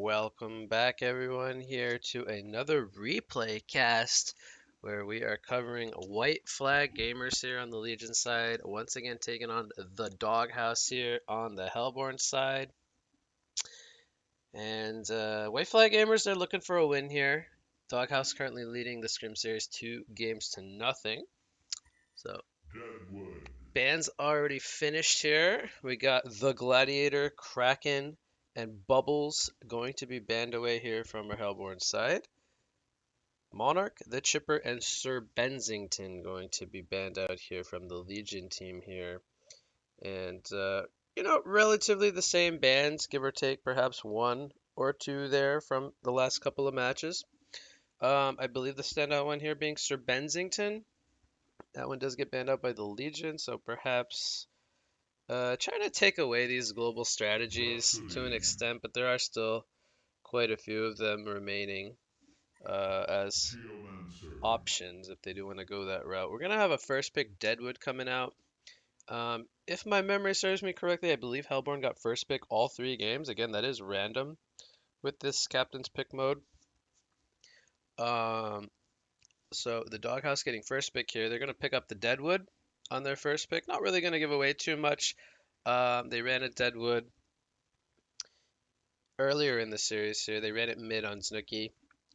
Welcome back, everyone, here to another replay cast where we are covering White Flag Gamers here on the Legion side, once again taking on the Doghouse here on the Hellborn side. And White Flag Gamers, they're looking for a win here. Doghouse currently leading the Scrim Series 2 games to nothing. So, bands already finished here. We got the Gladiator, Kraken, and Bubbles going to be banned away here from our Hellborn side. Monarch, the Chipper, and Sir Bensington going to be banned out here from the Legion team here. And, relatively the same bands, give or take perhaps one or two there from the last couple of matches. I believe the standout one here being Sir Bensington. That one does get banned out by the Legion, so perhaps trying to take away these global strategies to an extent, but there are still quite a few of them remaining as options if they do want to go that route. We're going to have a first pick Deadwood coming out. If my memory serves me correctly, I believe Hellborn got first pick all 3 games. Again, that is random with this captain's pick mode. So the Doghouse getting first pick here. They're going to pick up the Deadwood on their first pick. Not really going to give away too much. They ran a Deadwood earlier in the series here. They ran it mid on Snooki.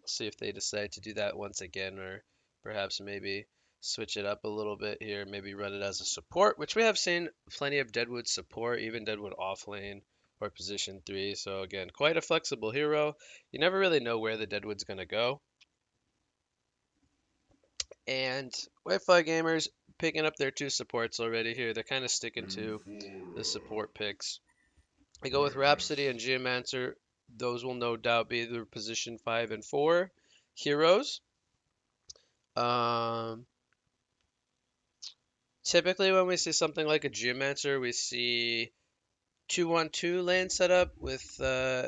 See if they decide to do that once again, or perhaps maybe switch it up a little bit here. Maybe run it as a support, which we have seen plenty of Deadwood support, even Deadwood off lane or position 3. So again, quite a flexible hero. You never really know where the Deadwood's going to go. And White Flag Gamers picking up their 2 supports already here. They're kind of sticking to the support picks. I go with Rhapsody and Geomancer. Those will no doubt be the position 5 and 4 heroes. Typically, when we see something like a Geomancer, we see 2-1-2 lane setup with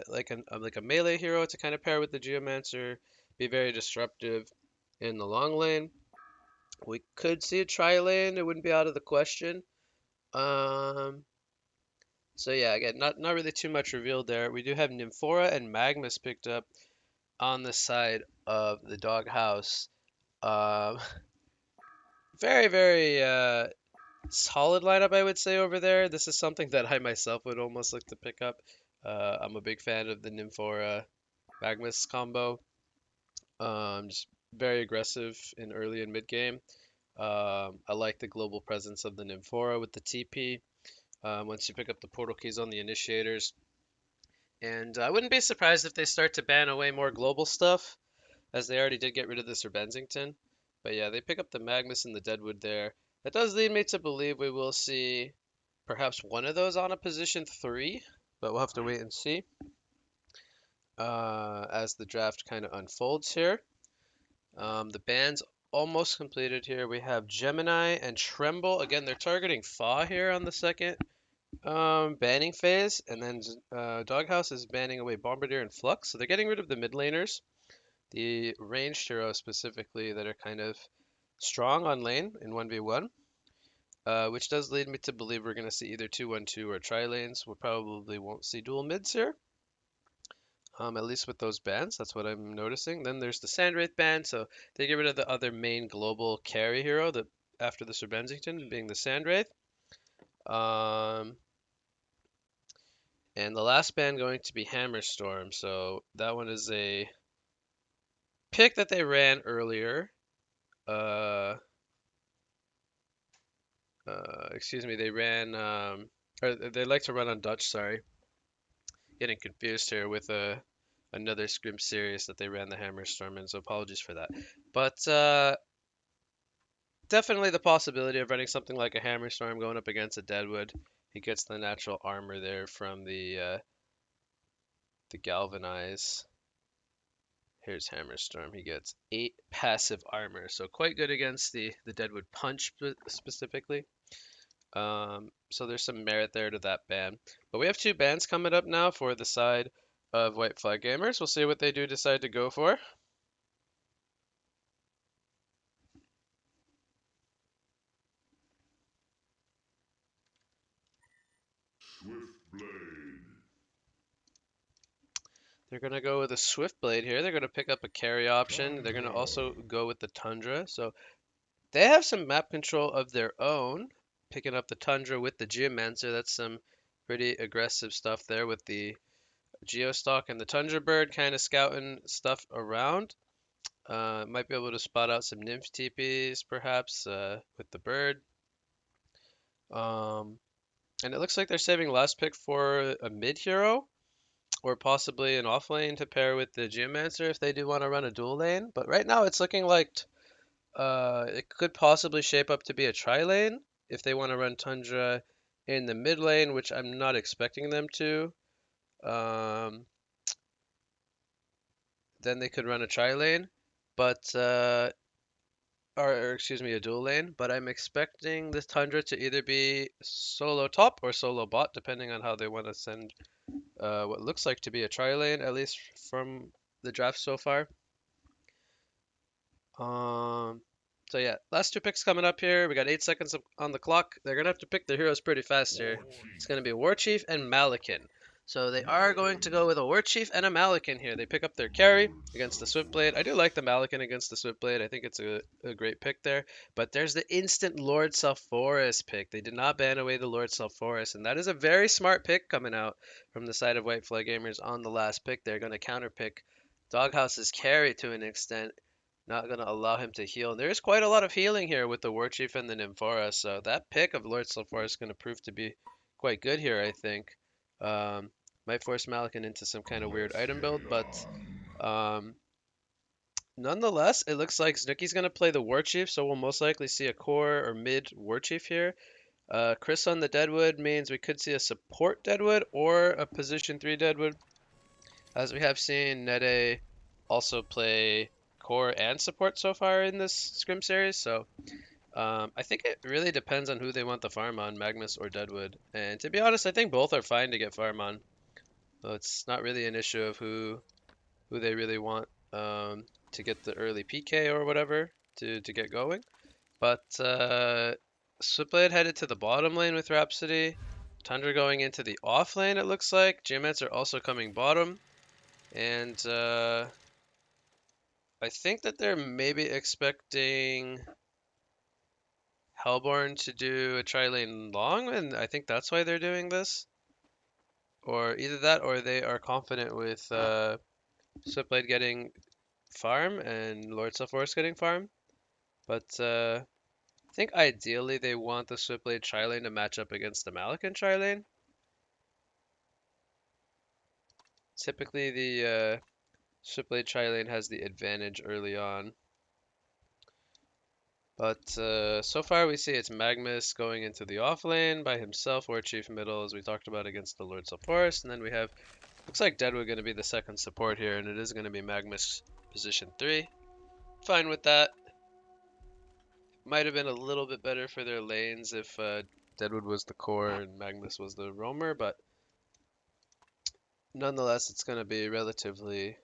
like a melee hero to kind of pair with the Geomancer, be very disruptive in the long lane. We could see a tri-lane; it wouldn't be out of the question. So yeah, again, not really too much revealed there. We do have Nymphora and Magnus picked up on the side of the Doghouse. Um, very, very solid lineup, I would say, over there. This is something that I myself would almost like to pick up. I'm a big fan of the Nymphora Magnus combo. Just very aggressive in early and mid game. I like the global presence of the Nymphora with the TP. Once you pick up the portal keys on the initiators. And I wouldn't be surprised if they start to ban away more global stuff, as they already did get rid of the Sir Bensington. But yeah, they pick up the Magnus and the Deadwood there. That does lead me to believe we will see perhaps one of those on a position 3, but we'll have to wait and see as the draft kind of unfolds here. The bans almost completed here. We have Gemini and Tremble. Again, they're targeting Fa here on the second banning phase, and then Doghouse is banning away Bombardier and Flux, so they're getting rid of the mid laners, the ranged heroes specifically that are kind of strong on lane in 1v1, which does lead me to believe we're going to see either 2-1-2 or tri-lanes. We probably won't see dual mids here, at least with those bans. That's what I'm noticing. Then there's the Sandwraith ban, so they get rid of the other main global carry hero that after the Sir Bensington being the Sandwraith. And the last ban going to be Hammerstorm. So that one is a pick that they ran earlier. Excuse me, they ran, or they like to run on Dutch, sorry. Getting confused here with another Scrim series that they ran the Hammerstorm in, so apologies for that. But definitely the possibility of running something like a Hammerstorm going up against a Deadwood. He gets the natural armor there from the Galvanize. Here's Hammerstorm. He gets 8 passive armor, so quite good against the Deadwood Punch specifically. So there's some merit there to that ban. But we have 2 bans coming up now for the side of White Flag Gamers. We'll see what they do decide to go for. They're going to go with a Swift Blade here. They're going to pick up a carry option. They're going to also go with the Tundra. So they have some map control of their own. Picking up the Tundra with the Geomancer. That's some pretty aggressive stuff there with the Geostock and the Tundra Bird kind of scouting stuff around. Might be able to spot out some Nymph TPs perhaps with the bird. Um, and it looks like they're saving last pick for a mid hero or possibly an off lane to pair with the Geomancer if they do want to run a dual lane. But right now it's looking like it could possibly shape up to be a tri lane if they want to run Tundra in the mid lane, which I'm not expecting them to. Um, then they could run a tri lane, but or excuse me, a dual lane. But I'm expecting this Tundra to either be solo top or solo bot, depending on how they want to send what looks like to be a tri lane, at least from the draft so far. Um, so yeah, last two picks coming up here. We got 8 seconds on the clock. They're gonna have to pick their heroes pretty fast here. It's gonna be War Chief and Malakin. So they are going to go with a War Chief and a Malakin here. They pick up their carry against the Swiftblade. I do like the Malakin against the Swiftblade. I think it's a great pick there. But there's the instant Lord Sulfuras pick. They did not ban away the Lord Sulfuras, and that is a very smart pick coming out from the side of White Flag Gamers on the last pick. They're going to counter pick Doghouse's carry to an extent. Not going to allow him to heal. There's quite a lot of healing here with the War Chief and the Nymphora, so that pick of Lord Sulfura is going to prove to be quite good here, I think. Might force Malakin into some kind of weird item build, but nonetheless, it looks like Snooki's going to play the War Chief, so we'll most likely see a core or mid War Chief here. Chris on the Deadwood means we could see a support Deadwood or a position 3 Deadwood, as we have seen Nede also play core and support so far in this scrim series, so I think it really depends on who they want the farm on, Magnus or Deadwood. And to be honest, I think both are fine to get farm on. So it's not really an issue of who they really want to get the early PK or whatever to get going. But Switchblade headed to the bottom lane with Rhapsody. Tundra going into the off lane, it looks like. Geomancer also coming bottom. And I think that they're maybe expecting Hellborn to do a tri-lane long, and I think that's why they're doing this. Or either that, or they are confident with Switchblade getting farm and Lord Sulfuras getting farm. But I think ideally they want the Switchblade tri-lane to match up against the Malakin tri-lane. Typically the Switchblade tri-lane has the advantage early on. But so far we see it's Magnus going into the off lane by himself, or Chief middle, as we talked about against the Lord Sulfuras. And then we have, looks like Deadwood going to be the second support here, and it is going to be Magnus position 3. Fine with that. Might have been a little bit better for their lanes if Deadwood was the core and Magnus was the roamer, but nonetheless it's going to be relatively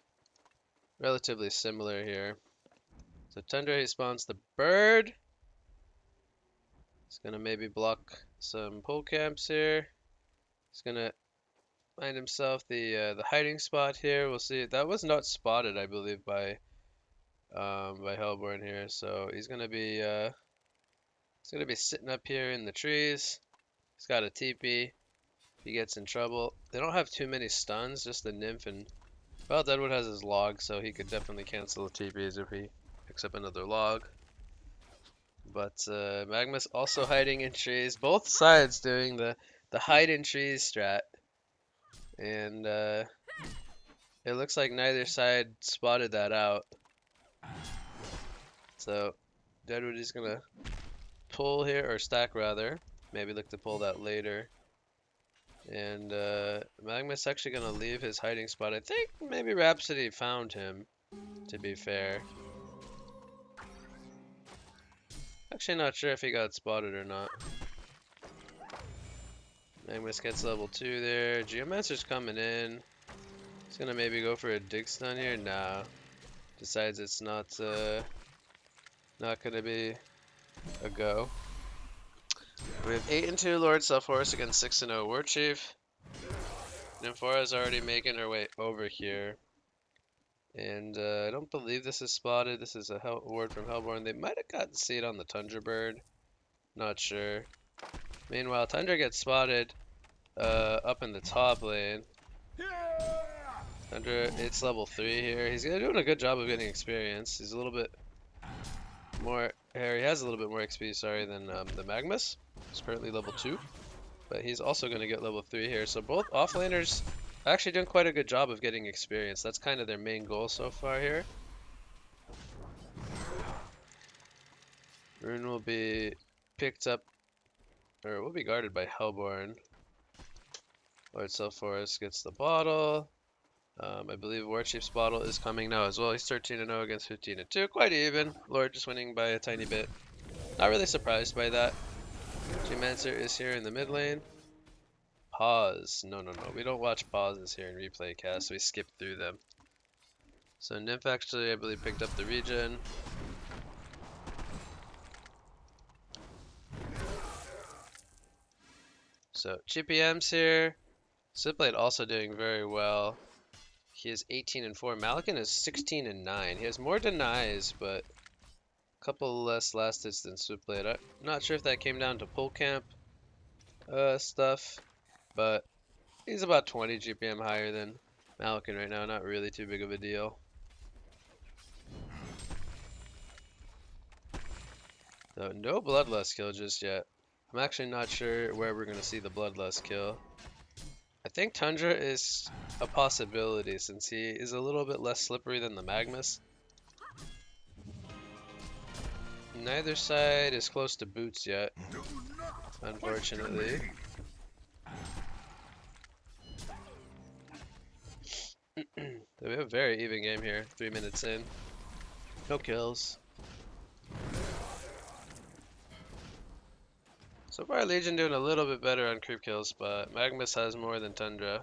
similar here. So Tundra, he spawns the bird. He's gonna maybe block some pull camps here. He's gonna find himself the hiding spot here. We'll see. That was not spotted, I believe, by Hellborn here. So he's gonna be sitting up here in the trees. He's got a TP. He gets in trouble. They don't have too many stuns, just the Nymph, and well, Deadwood has his log, so he could definitely cancel the TPs if he picks up another log. But Magnus also hiding in trees. Both sides doing the hide in trees strat. And it looks like neither side spotted that out. So Deadwood is going to pull here, or stack rather. Maybe look to pull that later. And Magnus actually going to leave his hiding spot. I think maybe Rhapsody found him, to be fair. Actually not sure if he got spotted or not. Magnus gets level 2 there. Geomancer's coming in. He's gonna maybe go for a dig stun here. Nah. Decides it's not gonna be a go. We have 8-2 Lord Sulfuras against 6-0 War Chief. Nymphora's already making her way over here. And I don't believe this is spotted. This is a ward from Hellborn. They might have gotten to see it on the Tundra Bird. Not sure. Meanwhile, Tundra gets spotted up in the top lane. Tundra, it's level 3 here. He's doing a good job of getting experience. He's a little bit more, he has a little bit more XP, sorry, than the Magmus. He's currently level 2. But he's also going to get level 3 here. So both offlaners are actually doing quite a good job of getting experience. That's kind of their main goal so far here. Rune will be picked up, or will be guarded by Hellborn. Lord Self-Forest gets the bottle. I believe Warchief's bottle is coming now as well. He's 13-0 against 15-2. Quite even. Lord just winning by a tiny bit. Not really surprised by that. Geomancer is here in the mid lane. Pause. No. We don't watch pauses here in replay cast. We skip through them. So Nymph actually, I believe, picked up the regen. So GPM's here. Switchblade also doing very well. He is 18-4. Malikan is 16-9. He has more denies, but a couple less last hits than Switchblade. I'm not sure if that came down to pull camp stuff, but he's about 20 GPM higher than Malikan right now. Not really too big of a deal. So no Bloodlust kill just yet. I'm actually not sure where we're going to see the Bloodlust kill. I think Tundra is a possibility since he is a little bit less slippery than the Magmus. Neither side is close to boots yet, unfortunately. We have a very even game here, 3 minutes in. No kills. So far, Legion doing a little bit better on creep kills, but Magmus has more than Tundra.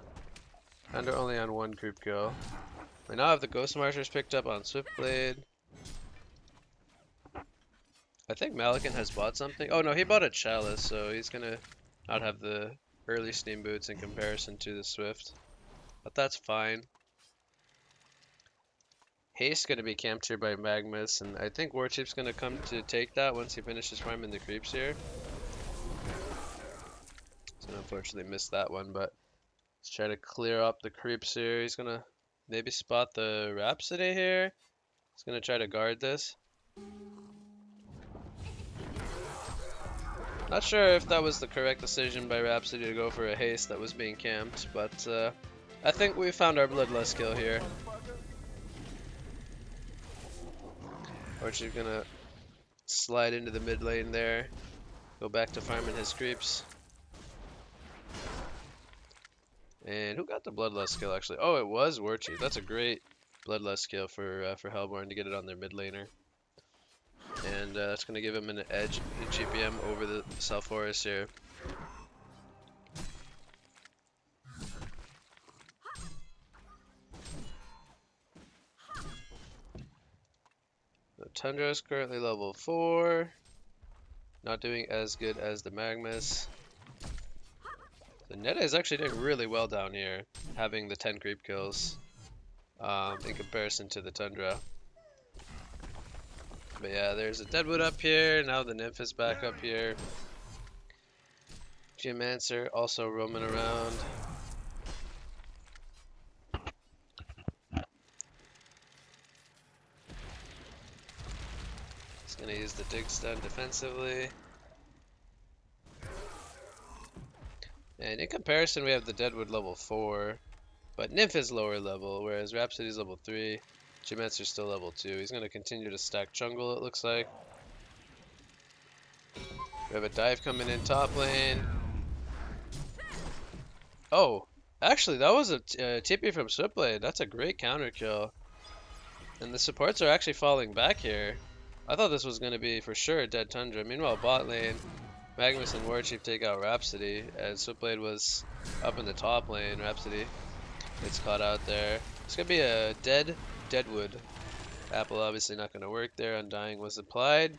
Tundra only on 1 creep kill. We now have the Ghost Marchers picked up on Swiftblade. I think Malikan has bought something. Oh no, he bought a Chalice, so he's gonna not have the early Steam Boots in comparison to the Swift. But that's fine. Haste gonna be camped here by Magmus, and I think Warchief's gonna come to take that once he finishes farming the creeps here. So unfortunately missed that one, but let's try to clear up the creeps here. He's gonna maybe spot the Rhapsody here. He's gonna try to guard this. Not sure if that was the correct decision by Rhapsody to go for a haste that was being camped, but I think we found our Bloodlust kill here. Archie's gonna slide into the mid lane there, go back to farming his creeps. And who got the Bloodlust kill actually? Oh, it was Warchief. That's a great Bloodlust kill for Hellborn to get it on their mid laner. And that's going to give him an edge in GPM over the Self-Forest here. So Tundra is currently level 4. Not doing as good as the Magmus. The Netta is actually doing really well down here, having the 10 creep kills in comparison to the Tundra. But yeah, there's a Deadwood up here. Now the Nymph is back up here. Geomancer also roaming around. He's gonna use the dig stun defensively. And in comparison, we have the Deadwood level 4, but Nymph is lower level, whereas Rhapsody's level 3. Geomancer's still level 2. He's going to continue to stack jungle, it looks like. We have a dive coming in top lane. Oh, actually, that was a TP from Switchblade. That's a great counter kill. And the supports are actually falling back here. I thought this was going to be for sure a dead Tundra. Meanwhile, bot lane, Magmus and Warchief take out Rhapsody, as Switchblade was up in the top lane. Rhapsody gets caught out there. It's going to be a Deadwood. Apple obviously not going to work there. Undying was applied.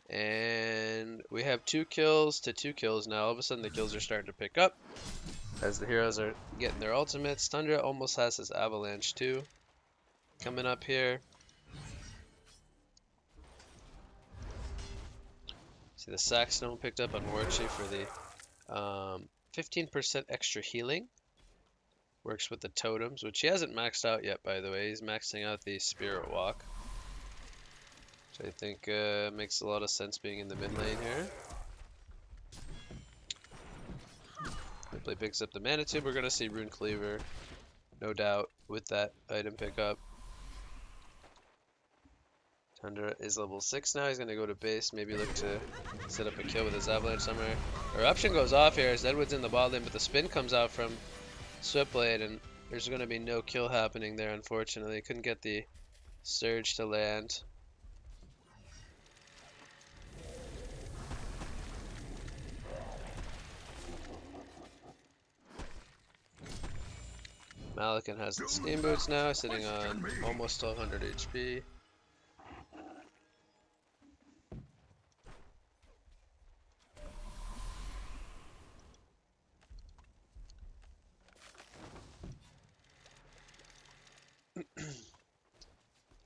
And we have 2 kills to 2 kills now. All of a sudden the kills are starting to pick up. as the heroes are getting their ultimates. Tundra almost has his avalanche too. Coming up here. See the Saxstone picked up on Warchief for the 15% extra healing. Works with the totems, which he hasn't maxed out yet, by the way. He's maxing out the Spirit Walk, which I think makes a lot of sense being in the mid lane here. Play picks up the Mana Tube. We're going to see Rune Cleaver, no doubt, with that item pickup. Tundra is level 6 now. He's going to go to base, maybe look to set up a kill with his Avalanche somewhere. Eruption goes off here as Deadwood's in the bot lane, but the spin comes out from Swiftblade, and there's going to be no kill happening there, unfortunately. Couldn't get the Surge to land. Malakin has the Steam Boots now, sitting on almost 1200 HP.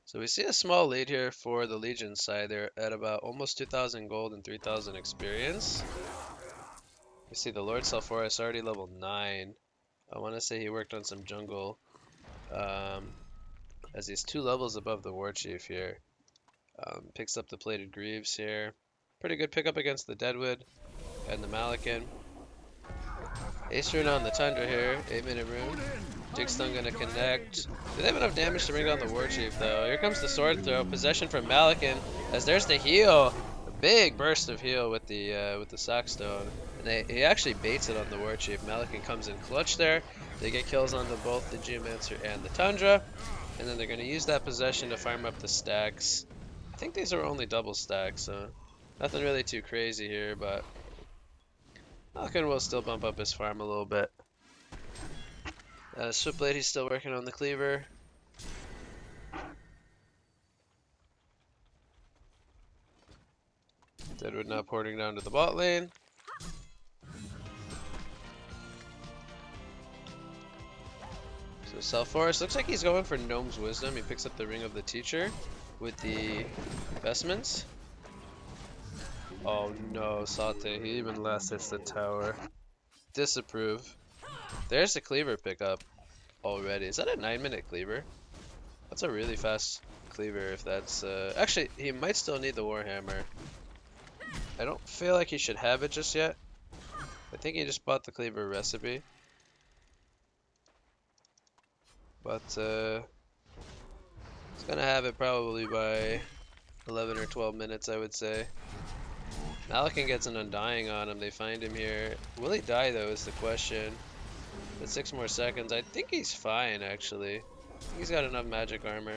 So we see a small lead here for the Legion side. They're at about almost 2,000 gold and 3,000 experience. We see the Lord Salforus already level 9. I want to say he worked on some jungle, as he's 2 levels above the Warchief here. Picks up the Plated Greaves here. Pretty good pickup against the Deadwood and the Malakin. Ace Rune on the Tundra here, 8-minute rune. Jigstone gonna connect. Do they have enough damage to bring down the Warchief though? Here comes the sword throw. Possession from Malakin as there's the heal. A big burst of heal with the Saxstone. And he actually baits it on the Warchief. Malakin comes in clutch there. They get kills onto both the Geomancer and the Tundra. And then they're gonna use that possession to farm up the stacks. I think these are only double stacks, so nothing really too crazy here, but Malakin will still bump up his farm a little bit. Swiftblade, he's still working on the Cleaver. Deadwood now porting down to the bot lane. So Salforus looks like he's going for Gnome's Wisdom. He picks up the Ring of the Teacher with the vestments. Oh no, Sate, he even last hits the tower. Disapprove. There's the Cleaver pickup already. Is that a 9-minute Cleaver? That's a really fast Cleaver if that's... Actually, he might still need the Warhammer. I don't feel like he should have it just yet. I think he just bought the Cleaver recipe. But, he's gonna have it probably by 11 or 12 minutes, I would say. Malakin gets an Undying on him. They find him here. Will he die, though, is the question. With 6 more seconds. I think he's fine, actually. I think he's got enough magic armor.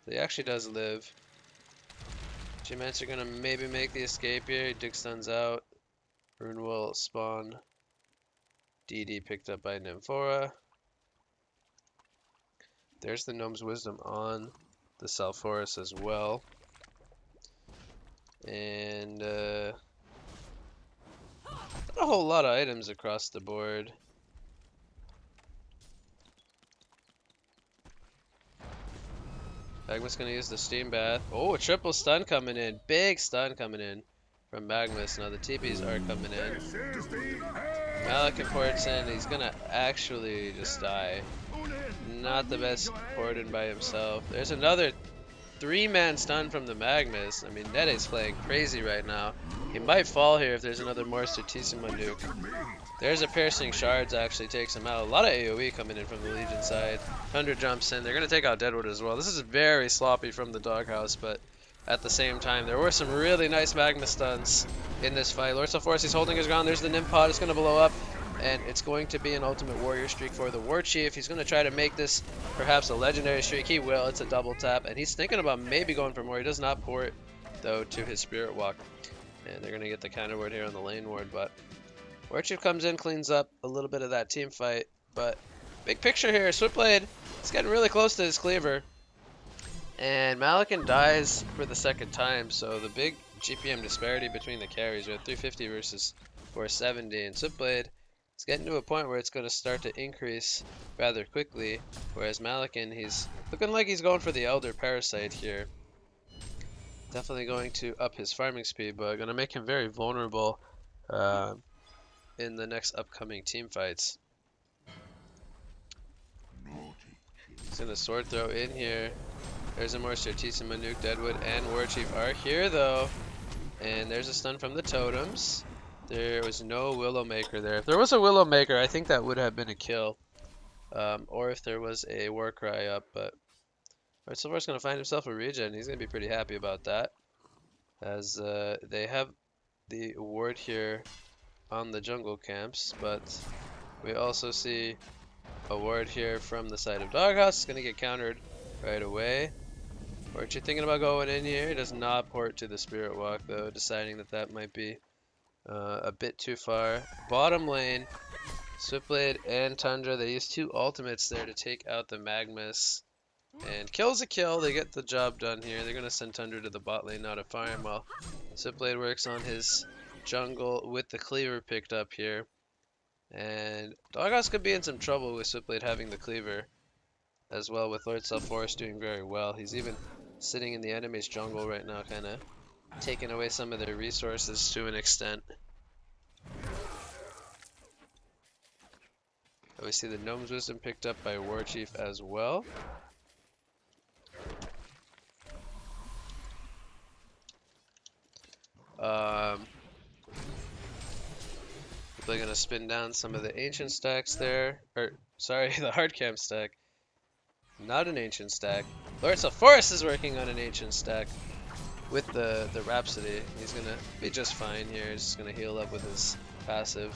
So he actually does live. Geomancer gonna maybe make the escape here. Dig stuns out. Rune will spawn. DD picked up by Nymphora. There's the Gnome's Wisdom on the Salforus as well. And not a whole lot of items across the board. Magma's gonna use the Steam Bath. Oh, a triple stun coming in. Big stun coming in from Magmus. Now the TPs are coming in. Malakin ports in. He's gonna actually just die. Not the best port in by himself. There's another 3-man stun from the Magmus. I mean, Nede's playing crazy right now. He might fall here if there's another more Certissimo nuke. There's a Piercing Shards actually takes him out. A lot of AoE coming in from the Legion side. Thunder jumps in. They're going to take out Deadwood as well. This is very sloppy from the Doghouse, but at the same time, there were some really nice Magma stuns in this fight. Lord Salforus, he's holding his ground. There's the Nymph Pod. It's going to blow up. And it's going to be an Ultimate Warrior streak for the Warchief. He's going to try to make this perhaps a legendary streak. He will. It's a double tap. And he's thinking about maybe going for more. He does not port, though, to his Spirit Walk. And they're going to get the counter ward here on the lane ward. But Warchief comes in, cleans up a little bit of that team fight. But big picture here. Swiftblade is getting really close to his Cleaver. And Malakin dies for the second time. So the big GPM disparity between the carries are 350 versus 470, and Switchblade is getting to a point where it's going to start to increase rather quickly, whereas Malikan, he's looking like he's going for the Elder Parasite here. Definitely going to up his farming speed, but going to make him very vulnerable in the next upcoming team fights. He's going to sword throw in here. There's a more Certissima nuke. Deadwood and Warchief are here though. And there's a stun from the totems. There was no Willowmaker there. If there was a Willowmaker, I think that would have been a kill. Or if there was a Warcry up, but Silver's going to find himself a regen. He's going to be pretty happy about that. As they have the ward here on the jungle camps, but we also see a ward here from the side of Doghouse. It's going to get countered right away. Aren't you thinking about going in here? He does not port to the Spirit Walk though, deciding that that might be a bit too far. Bottom lane, Switchblade and Tundra, they use two ultimates there to take out the Magmus. And kill's a kill, they get the job done here. They're going to send Tundra to the bot lane, not a farm, while Switchblade works on his jungle with the cleaver picked up here. And Doghouse could be in some trouble with Switchblade having the cleaver as well, with Lord Self-Forest doing very well. He's even sitting in the enemy's jungle right now, kind of taking away some of their resources to an extent. We see the Gnome's Wisdom picked up by Warchief as well. They're going to spin down some of the Ancient stacks there. Or, sorry, the hard camp stack. Not an Ancient stack. Lord Self-Forest is working on an Ancient stack with the Rhapsody. He's going to be just fine here. He's just going to heal up with his passive,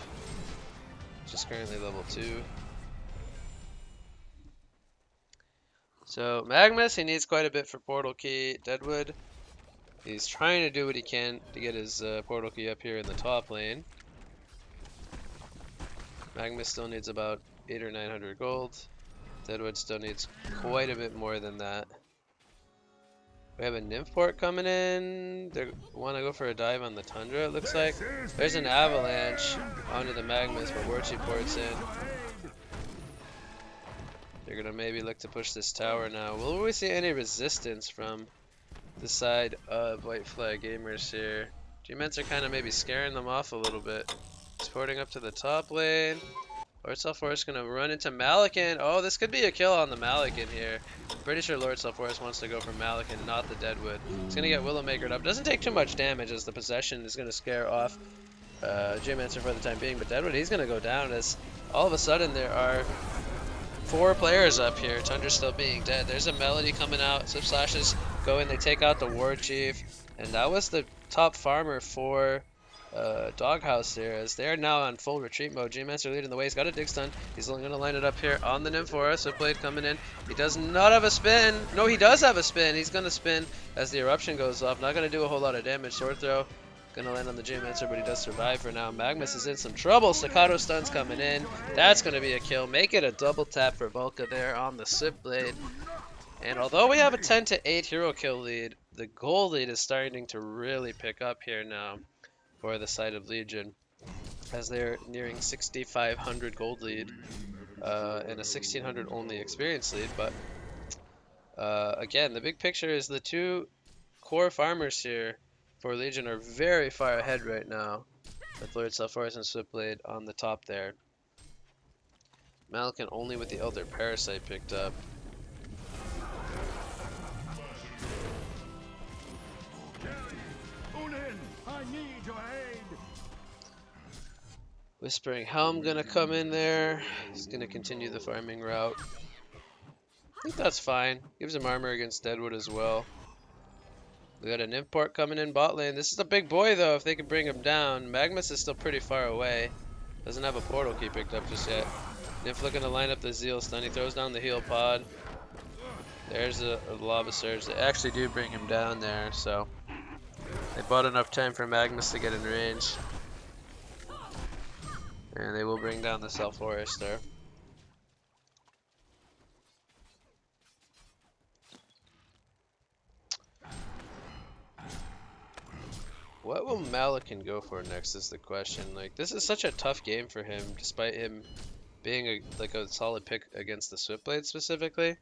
which is currently level 2. So, Magmus, he needs quite a bit for Portal Key. Deadwood, he's trying to do what he can to get his Portal Key up here in the top lane. Magmus still needs about 800 or 900 gold. Deadwood still needs quite a bit more than that. We have a Nymph port coming in. They want to go for a dive on the Tundra, it looks like. There's an Avalanche onto the Magmus, but Warchi ports in. They're going to maybe look to push this tower now. Will we see any resistance from the side of White Flag Gamers here? G-Ments are kind of maybe scaring them off a little bit. He's porting up to the top lane. Lord Self-Forest going to run into Malikan. Oh, this could be a kill on the Malikan here. I'm pretty sure Lord Self-Forest wants to go for Malikan, not the Deadwood. He's going to get Willowmakered up. Doesn't take too much damage as the possession is going to scare off Geomancer for the time being. But Deadwood, he's going to go down as all of a sudden there are 4 players up here. Tundra's still being dead. There's a Melody coming out. Slip Slashes go in. They take out the War Chief. And that was the top farmer for Doghouse there, as they're now on full retreat mode. G-Master leading the way. He's got a dig stun. He's going to line it up here on the Nymphora. Switchblade coming in. He does not have a spin. No, he does have a spin. He's going to spin as the eruption goes off. Not going to do a whole lot of damage. Sword throw. Going to land on the G-Mancer, but he does survive for now. Magmus is in some trouble. Staccato stun's coming in. That's going to be a kill. Make it a double tap for Volca there on the Switchblade. And although we have a 10-8 hero kill lead, the goal lead is starting to really pick up here now for the side of Legion, as they're nearing 6,500 gold lead and a 1,600 only experience lead. But again, the big picture is the 2 core farmers here for Legion are very far ahead right now, with Lord Self-Forest and Switchblade on the top there. Malikan only with the Elder Parasite picked up. Whispering Helm gonna come in there. He's gonna continue the farming route. I think that's fine. Gives him armor against Deadwood as well. We got an import coming in bot lane. This is a big boy though, if they can bring him down. Magmus is still pretty far away. Doesn't have a portal key picked up just yet. Nymph looking to line up the Zeal stun. He throws down the heal pod. There's a Lava Surge. They actually do bring him down there, so they bought enough time for Magmus to get in range. And they will bring down the Self-Forest there. What will Malakin go for next is the question. Like, this is such a tough game for him, despite him being a solid pick against the Swiftblade specifically.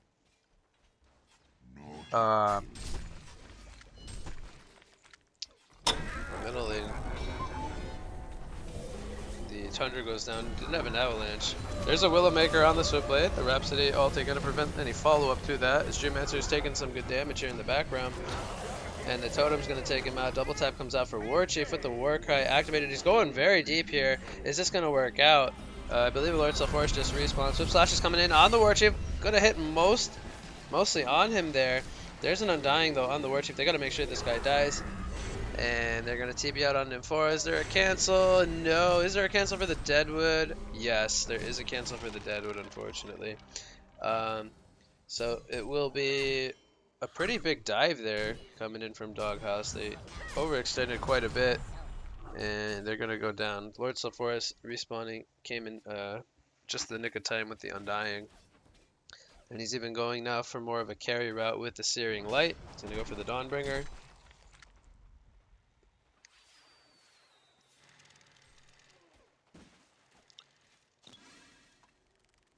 Middle lane. The Tundra goes down. Didn't have an avalanche. There's a Willowmaker on the Swiftblade. The Rhapsody ulti gonna prevent any follow-up to that. As Geomancer's taking some good damage here in the background. And the Totem's gonna take him out. Double tap comes out for War Chief with the War Cry activated. He's going very deep here. Is this gonna work out? I believe Lord Selforce just respawned. Swift Slash is coming in on the War Chief. Gonna hit mostly on him there. There's an Undying though on the War Chief. They gotta make sure this guy dies. And they're gonna TP out on Nymphora. Is there a cancel? No. Is there a cancel for the Deadwood? Yes, there is a cancel for the Deadwood, unfortunately. So it will be a pretty big dive there coming in from Doghouse. They overextended quite a bit, and they're gonna go down. Lord Selforce respawning came in just the nick of time with the Undying. And he's even going now for more of a carry route with the Searing Light. He's gonna go for the Dawnbringer.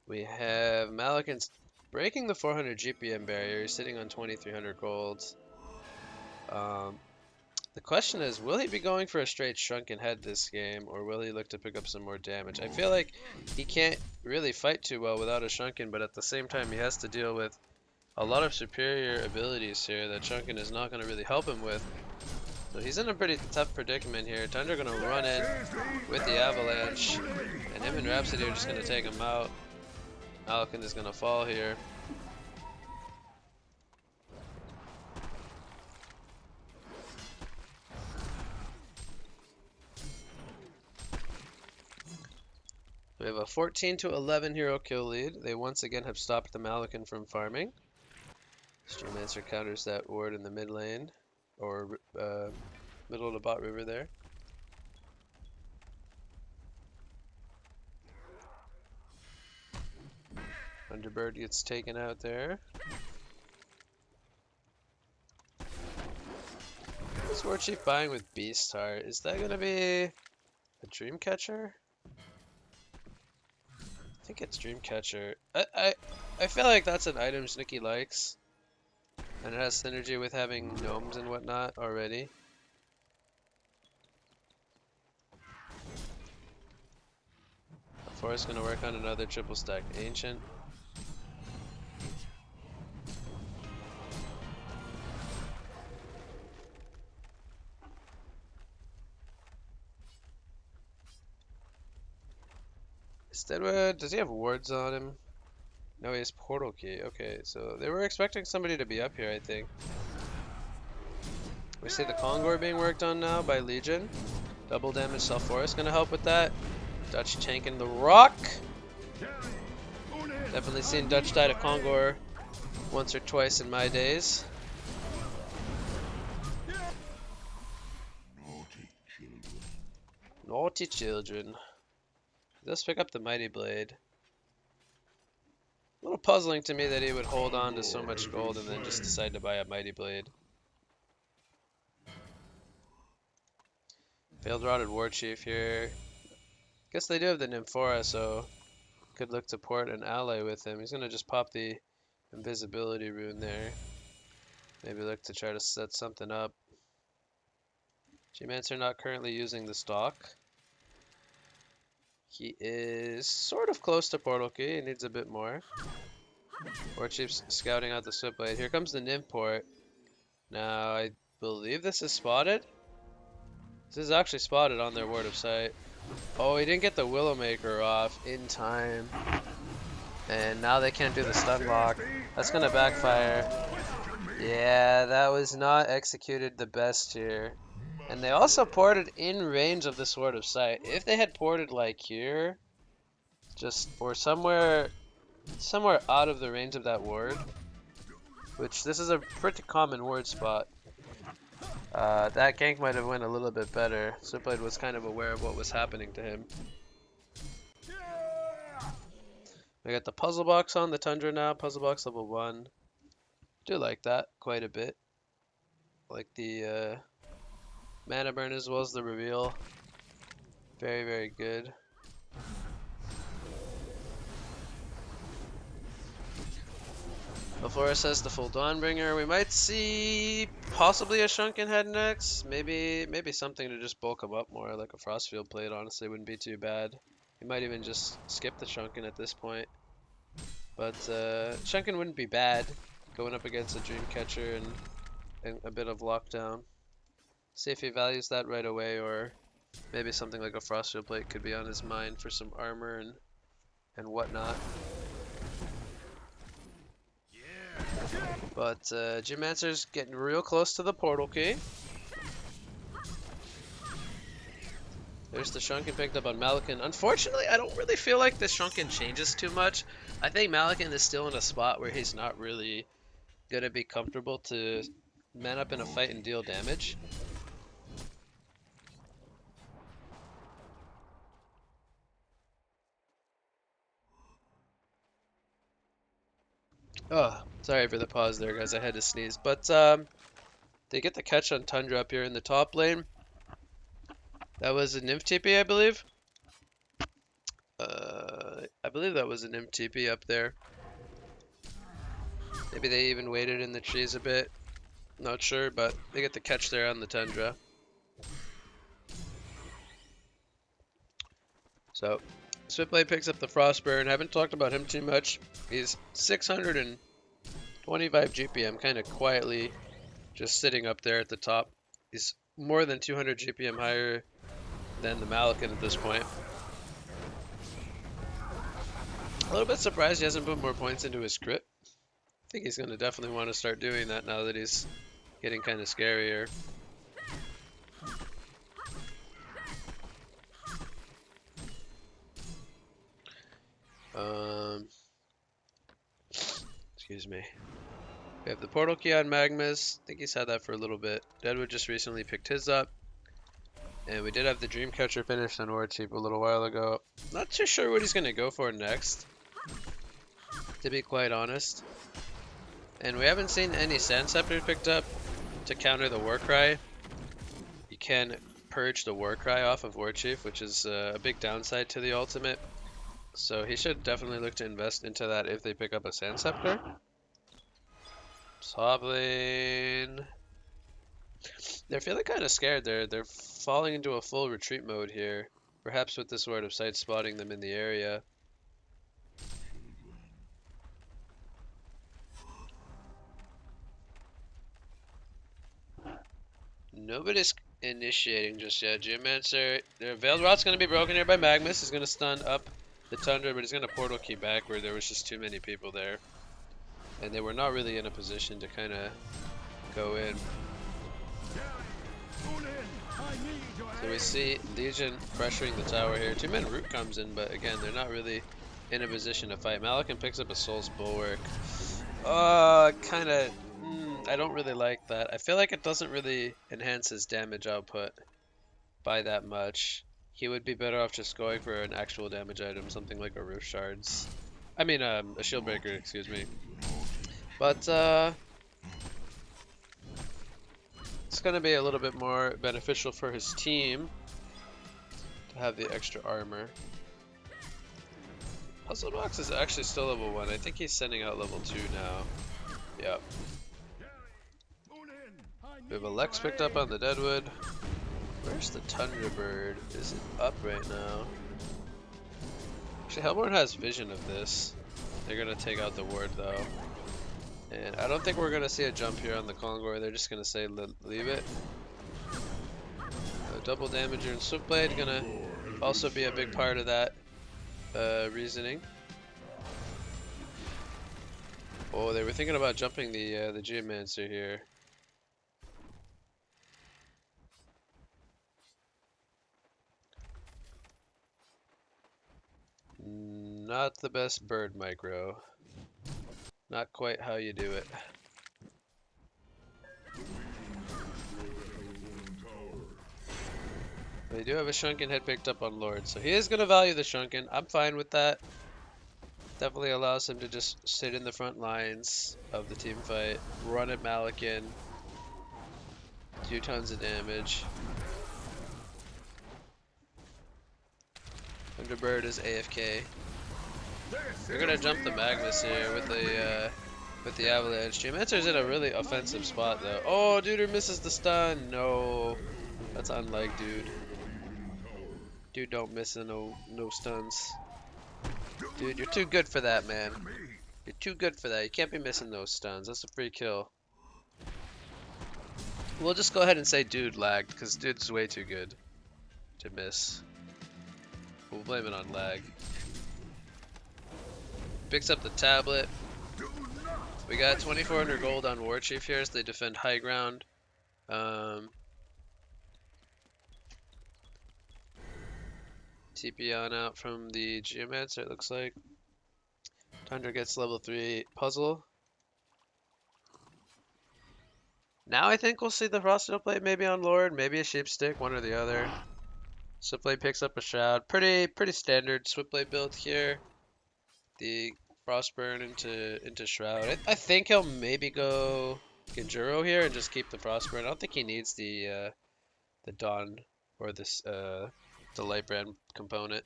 We have Malakin's breaking the 400 GPM barrier. He's sitting on 2,300 gold. The question is, will he be going for a straight Shrunken Head this game, or will he look to pick up some more damage? I feel like he can't really fight too well without a Shrunken, but at the same time he has to deal with a lot of superior abilities here that Shrunken is not going to really help him with. So he's in a pretty tough predicament here. Tundra going to run in with the Avalanche, and him and Rhapsody are just going to take him out. Malakin is going to fall here. We have a 14 to 11 hero kill lead. They once again have stopped the Malakin from farming. Geomancer counters that ward in the mid lane, or middle of the bot river there. Thunderbird gets taken out there. This War Chief buying with Beast Heart. Is that going to be a Dreamcatcher? I think it's Dreamcatcher. I feel like that's an item Nicky likes. And it has synergy with having gnomes and whatnot already. Forest gonna work on another triple stack Ancient. Deadwood, does he have wards on him? No, he has Portal Key. Okay, so they were expecting somebody to be up here, I think. We see the Kongor being worked on now by Legion. Double damage Selforce gonna help with that. Dutch tanking the rock. Definitely seen Dutch die to Kongor once or twice in my days. Naughty children. Let's pick up the Mighty Blade. A little puzzling to me that he would hold on to so much gold and then just decide to buy a Mighty Blade. Failed Rotted War Chief here. Guess they do have the Nymphora, so could look to port an ally with him. He's gonna just pop the invisibility rune there. Maybe look to try to set something up. Geomancer not currently using the stock. He is sort of close to Portal Key. He needs a bit more. War Chief's scouting out the Swiftblade. Here comes the Nymport. Now, I believe this is spotted. This is actually spotted on their ward of sight. Oh, he didn't get the Willowmaker off in time. And now they can't do the stun lock. That's going to backfire. Yeah, that was not executed the best here. And they also ported in range of the Sword of Sight. If they had ported like here, just or somewhere out of the range of that ward, which this is a pretty common ward spot, that gank might have went a little bit better. Swiftblade was kind of aware of what was happening to him. We got the puzzle box on the Tundra now. Puzzle box level 1. Do like that quite a bit. Like the Mana burn as well as the reveal. Very, very good. Before has the full Dawnbringer. We might see possibly a Shrunken Head next. Maybe something to just bulk him up more, like a Frostfield Plate, honestly wouldn't be too bad. He might even just skip the Shrunken at this point. But Shrunken wouldn't be bad going up against a Dreamcatcher and a bit of lockdown. See if he values that right away, or maybe something like a Frostfield Plate could be on his mind for some armor and whatnot. But Geomancer's getting real close to the portal key. There's the Shrunken picked up on Malakin. Unfortunately, I don't really feel like the Shrunken changes too much. I think Malakin is still in a spot where he's not really gonna be comfortable to man up in a fight and deal damage. Oh, sorry for the pause there, guys. I had to sneeze. But they get the catch on Tundra up here in the top lane. That was a Nymph TP, I believe. I believe that was a Nymph TP up there. Maybe they even waited in the trees a bit. Not sure, but they get the catch there on the Tundra. So, Switchblade picks up the Frostburn. Haven't talked about him too much. He's 625 GPM, kind of quietly just sitting up there at the top. He's more than 200 GPM higher than the Malakin at this point. A little bit surprised he hasn't put more points into his crit. I think he's going to definitely want to start doing that now that he's getting kind of scarier. Excuse me. We have the portal key on Magmas. I think he's had that for a little bit. Deadwood just recently picked his up. And we did have the Dreamcatcher finished on Warchief a little while ago. Not too sure what he's going to go for next, to be quite honest. And we haven't seen any Sand Scepter picked up to counter the Warcry. You can purge the Warcry off of Warchief, which is a big downside to the ultimate. So he should definitely look to invest into that if they pick up a Sand Scepter. Top lane. They're feeling kind of scared. They're falling into a full retreat mode here. Perhaps with this Word of Sight spotting them in the area. Nobody's initiating just yet. Geomancer, their Veiled Rot's going to be broken here by Magmas. He's going to stun up the Tundra, but he's going to portal key back where there was just too many people there. And they were not really in a position to kind of go in. So we see Legion pressuring the tower here. Two-man Root comes in, but again, they're not really in a position to fight. Malakin picks up a Soul's Bulwark. Kind of... I don't really like that. I feel like it doesn't really enhance his damage output by that much. He would be better off just going for an actual damage item, something like a Roof Shards. I mean, a Shield Breaker, excuse me. But, it's going to be a little bit more beneficial for his team to have the extra armor. Puzzle Box is actually still level 1. I think he's sending out level 2 now. Yep. We have a Lex picked up on the Deadwood. Where's the Tundra Bird? Is it up right now? Actually, Hellborn has vision of this. They're going to take out the ward though. And I don't think we're going to see a jump here on the Kongor. They're just going to say leave it. Double damager and Switchblade going to also be a big part of that reasoning. Oh, they were thinking about jumping the Geomancer here. Not the best bird micro. Not quite how you do it. They do have a Shrunken Head picked up on Lord, so he is going to value the Shrunken. I'm fine with that. Definitely allows him to just sit in the front lines of the team fight, run at Malakin, do tons of damage. Thunderbird is AFK. We're gonna jump the Magnus here with the Avalanche. Geomancer's in a really offensive spot though. Oh, dude misses the stun. No, that's unlike dude. Dude don't miss no stuns. Dude, you're too good for that, man. You're too good for that. You can't be missing those stuns. That's a free kill. We'll just go ahead and say dude lagged, because dude's way too good to miss. We'll blame it on lag. Picks up the tablet. We got 2,400 gold on War Chief here as they defend high ground. TP on out from the Geomancer, it looks like. Tundra gets level 3 puzzle. Now I think we'll see the Froststeel Plate maybe on Lord, maybe a Sheepstick, one or the other. Swipblade picks up a Shroud. Pretty standard Swipblade build here. The Frostburn into Shroud. I think he'll maybe go Genjuro here and just keep the Frostburn. I don't think he needs the Dawn or this the Lightbrand component.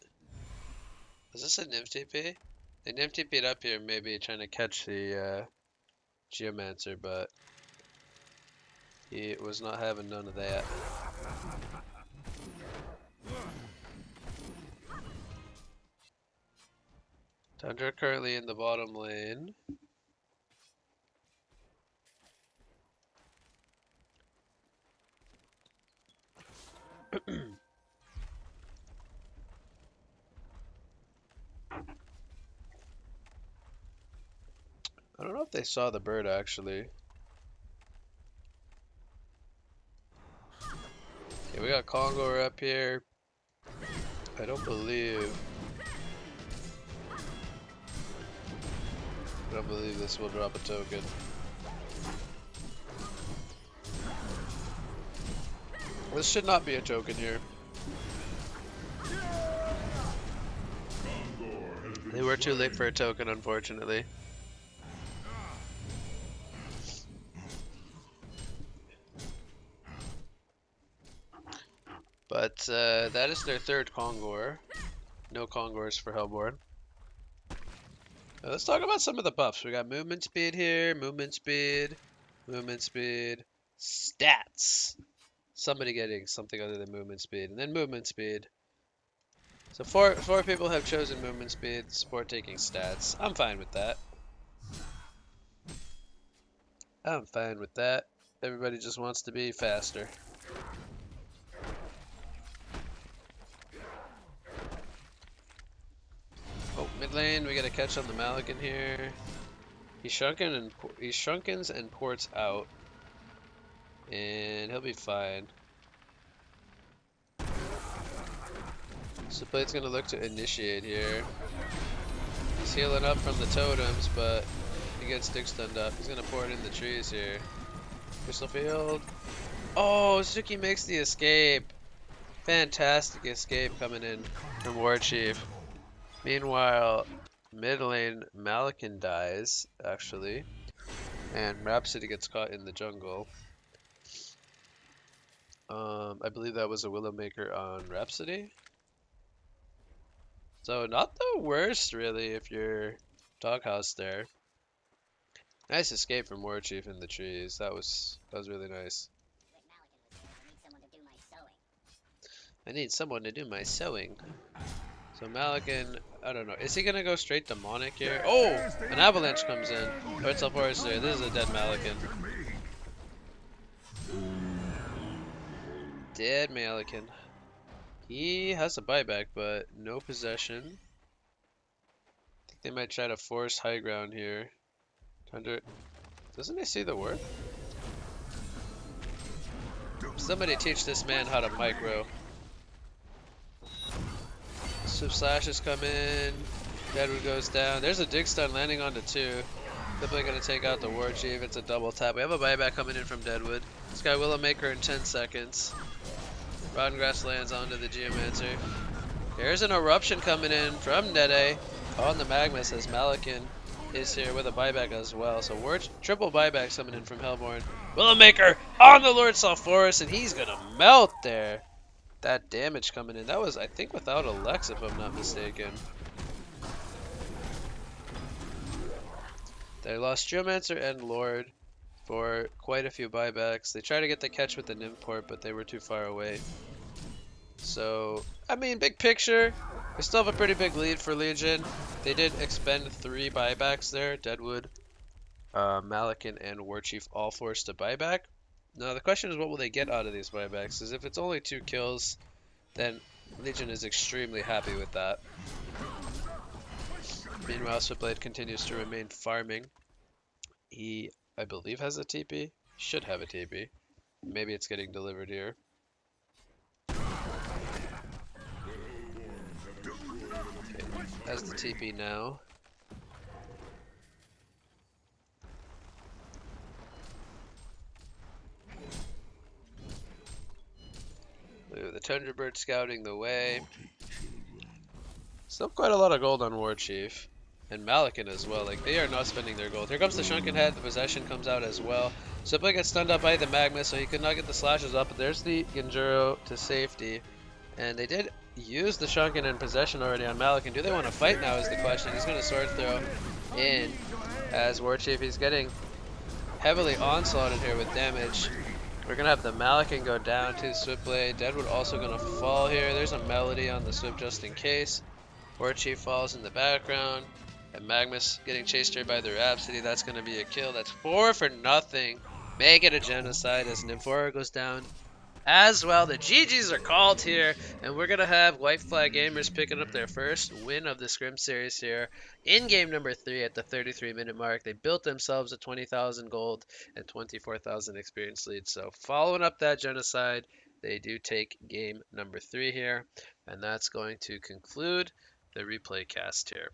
Is this a Nymph TP? They Nymph TP'd up here maybe trying to catch the Geomancer, but he was not having none of that. Tundra currently in the bottom lane. I don't know if they saw the bird actually. Okay, we got Kongor up here. I don't believe this will drop a token. This should not be a token here. They were too late for a token, unfortunately. But that is their third Kongor. No Kongors for Hellborn. Now let's talk about some of the buffs. We got movement speed here, movement speed, stats. Somebody getting something other than movement speed, and then movement speed. So four people have chosen movement speed, support taking stats. I'm fine with that. I'm fine with that. Everybody just wants to be faster. Oh, mid lane, we got a catch on the Malikan here. He shrunkens and ports out, and he'll be fine. So Blade's gonna look to initiate here. He's healing up from the totems, but he gets stick stunned up. He's gonna port in the trees here. Crystal Field. Oh, Suki makes the escape. Fantastic escape coming in from War Chief. Meanwhile, mid lane Malikan dies, actually. And Rhapsody gets caught in the jungle. I believe that was a Willowmaker on Rhapsody. So not the worst, really, if you're Doghouse there. Nice escape from War Chief in the trees. That was really nice. I need someone to do my sewing. So Malikan, I don't know. Is he gonna go straight demonic here? Oh, an avalanche comes in. Lord Forester. This is a dead Malikan. Dead Malikan. He has a buyback, but no possession. I think they might try to force high ground here. Doesn't he see the word? Somebody teach this man how to micro. Swift slashes come in. Deadwood goes down. There's a dig stun landing onto 2. Simply gonna take out the War Chief. It's a double tap. We have a buyback coming in from Deadwood. This guy Willowmaker in 10 seconds. Rotten Grass lands onto the Geomancer. There's an eruption coming in from Nede on the Magnus as Malikan is here with a buyback as well. So triple buybacks coming in from Hellborn. Willowmaker on the Lord Forest, and he's gonna melt there. that damage coming in. That was, I think, without a Lex, if I'm not mistaken. They lost Geomancer and Lord for quite a few buybacks. They tried to get the catch with the Nimport, but they were too far away. So, I mean, big picture, we still have a pretty big lead for Legion. They did expend 3 buybacks there. Deadwood, Malakin, and Warchief all forced a buyback. Now, the question is, what will they get out of these buybacks? Because if it's only 2 kills, then Legion is extremely happy with that. Meanwhile, Switchblade continues to remain farming. He, I believe, has a TP. Should have a TP. Maybe it's getting delivered here. Okay, has the TP now. Ooh, the Thunderbird scouting the way. Still quite a lot of gold on Warchief. And Malakin as well. Like, they are not spending their gold. Here comes the Shrunken Head. The Possession comes out as well. Simply gets stunned up by the Magma, so he could not get the slashes up. But there's the Genjuro to safety. And they did use the Shrunken and Possession already on Malakin. Do they want to fight now is the question. He's going to Sword Throw in as Warchief. He's getting heavily onslaughted here with damage. We're going to have the Malakin go down to Switchblade. Deadwood also going to fall here. There's a Melody on the Swip just in case. Warchief falls in the background. And Magnus getting chased here by the Rhapsody. That's going to be a kill. That's 4 for nothing. Make it a genocide as Nymphora goes down as well. The GGs are called here, and we're going to have White Flag Gamers picking up their first win of the Scrim Series here in game number 3 at the 33-minute mark. They built themselves a 20,000 gold and 24,000 experience lead. So following up that genocide, they do take game number 3 here, and that's going to conclude the replay cast here.